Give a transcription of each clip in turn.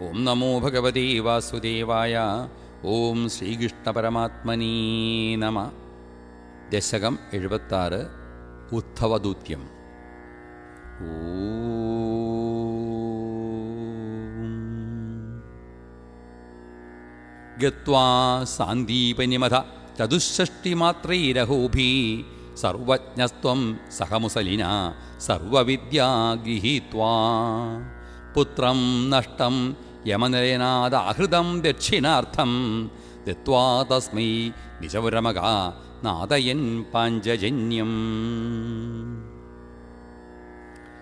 ഓം നമോ ഭഗവതേ വാസുദേവായ. ഓം ശ്രീകൃഷ്ണപരമാത്മനീ നമ. ദശകം 76 ഉദ്ധവദൂത്യം. ഗത്വാ സാന്ദീപനിമഥ ചതുഷ്ഷഷ്ടിമാത്രൈരഹോഭി സർവജ്ഞസ്ത്വം സഹമുസലിന സർവവിദ്യാ ഗൃഹീത്വാ പുത്രം നഷ്ടം യമനയനാദാഹൃതം ദക്ഷിണാർത്ഥം ദത്വാ തസ്മൈ നിശപുരമക നാദയൻ പാഞ്ചജന്യം.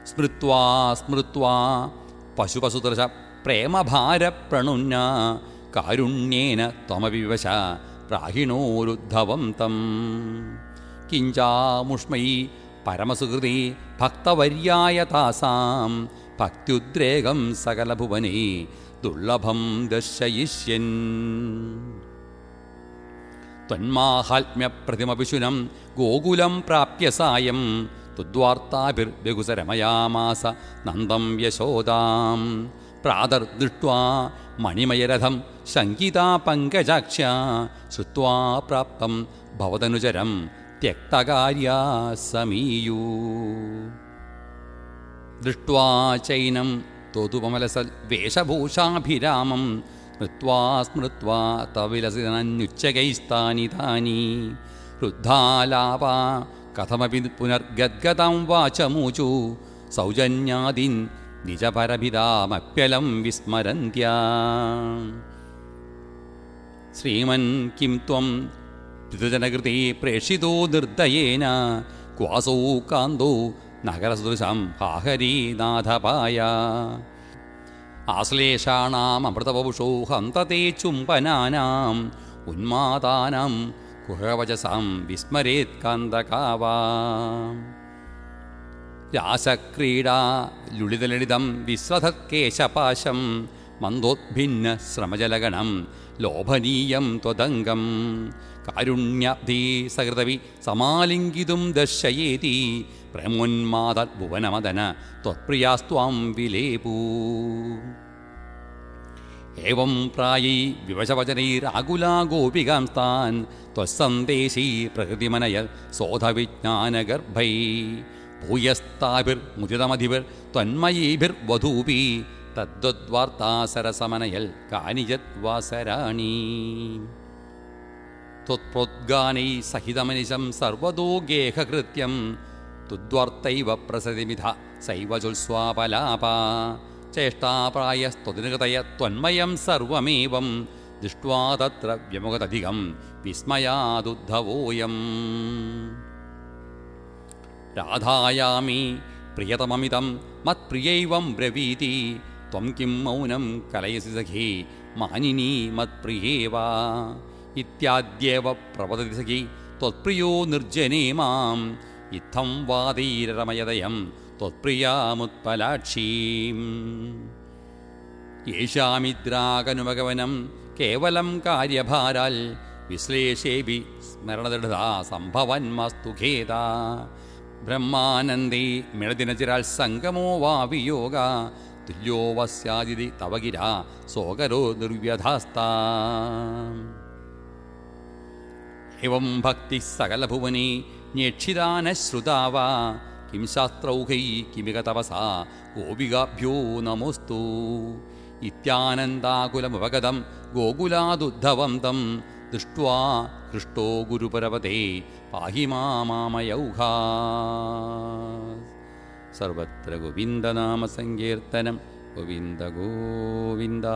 സ്മൃത്വാ സ്മൃത്വാ പശുപസുതൃശ പ്രേമഭാരപ്രണുന്ന കാരുണ്യേന ത്വമവിവശ പ്രാഹിണോരുദ്ധവം തം. കിഞ്ചാമുഷ്മൈ പരമസുഹൃതി ഭക്തവര്യായ താസാം ഭക്ത്യുദ്രേകം സകലഭുവനേ ദുർലഭം ദർശയിഷ്യൻ. ത്വന്മാഹാത്മ്യപ്രതിമപിശുനം ഗോകുലം പ്രാപ്യ സായം തുദ്വാർത്താഭിർബഹുസരമയാമാസ നന്ദം യശോദാം. പ്രാതർദൃഷ്ട്വാ മണിമയരഥം ശങ്കിതാ പങ്കജാക്ഷ്യ ശ്രുത്വാ പ്രാപ്തം ഭവതനുചരം ത്യക്തകാര്യാ സമീയൂ. ദൃഷ്ട്വാ ചൈനം തോതുപമലസൽ വേഷഭൂഷാഭിരാമം സ്മൃത്വാ സ്മൃത്വാ തവിലസിതനന്യുച്ചകൈസ്താനി താനി രുദ്ധാലാപാ കഥമപി പുനർഗദ്ഗതാം വാചമൂചു സൗജന്യാദിൻ നിജപരഭിതാമപ്യലം വിസ്മരന്ത്യാ. ശ്രീമൻ കിം ത്വം പിതൃജനകൃതേ പ്രേഷിതോ നിർദ്ദയേന ക്വാസൗ കാന്തോ നഗരസദൃശം ഹാഹരീനാഥപായ. ആശ്ലേഷാണാമൃതവപുഷോ ഹന്തത്തെ ചുംബനാനാം ഉന്മാദാനാം കുഹവചസാം വിസ്മരേത് കാന്തകാവാ. രാസക്രീഡാ ലുളിതലളിതം വിശ്വധത്കേശപാശം മന്ദോദ്ഭിന്ന ശ്രമജലഗണം ലോഭനീയം ത്വദംഗം. കാരുണ്യാബ്ധി സഹൃദവി സമാലിംഗിതും ദർശയേതി പ്രേമോന്മാദഭുവനമദന ത്വത്പ്രിയാസ്ത്വാം വിലേപൂ. ഏവം പ്രായൈ വിവശവചനൈരാകുലാ ഗോപികാംസ്താൻ ത്വസ്സന്ദേശൈ പ്രകൃതിമനയ സോധവിജ്ഞാനഗർഭൈ. ഭൂയസ്താഭിർമുദിതമധിഭിർ ത്വന്മയീഭിർവധൂപി തദ്വദ്വാർത്താസരസമനയൽ കാനിജത് വാസരാണി. ത്വത്പ്രോദ്ഗാനൈ സഹിതമനിശം സർവതോ ഗേഹകൃത്യം തുദ്വാർത്തൈവ പ്രസരിമിഥ സൈവജുൽസ്വാപലാപാ. ചേഷ്ടാപ്രായസ്ത്വതിനകൃതയ ത്വന്മയം സർവമേവം ദൃഷ്ട്വാ തത്ര വ്യമുഖതധികം വിസ്മയാദുദ്ധവോയം. രാധായാമി പ്രിയതമമിതം മത്പ്രിയൈവം ബ്രവീതി ത്വം കിം മൗനം കലയസി സഖി മാനിനീ മത്പ്രിയേവാ. ഇത്യാദ്യേവ പ്രവദതി സഖി ത്വത്പ്രിയോ നിർജ്ജനേ മാം ഇത്തം വാദൈരമയദയം ത്വത്പ്രിയാമുത്പലാക്ഷീം. യേഷാമിദ്രാകനുമഗവനം കേവലം കാര്യഭാരാൽ വിശ്ലേഷേഭി സ്മരണദൃഢതാ സംഭവന്മസ്തു ഖേദാ. ബ്രഹ്മാനന്ദേ മിളദിനചിരാൽ സംഗമോ വാ വിയോഗ തുല്യോ വസ്യാദിതി തവ ഗിരാ സോകരോ നിർവ്യധാസ്താ. ഏവം ഭക്തി സകലഭുവനേ ന്യേക്ഷിതാനശ്രുതാവാ കിം ശാസ്ത്രൗഘൈ കിമിക തപസാ ഗോപികാഭ്യോ നമോസ്തു. ഇത്യാനന്ദാകുലമുപഗതം ഗോകുലാദുദ്ധവം തം ദൃഷ്ട്വാ ഹൃഷ്ടോ ഗുരുപരവതേ പാഹി മാമയൗഘാ. സർവത്ര ഗോവിന്ദനാമസങ്കീർത്തനം ഗോവിന്ദ ഗോവിന്ദ.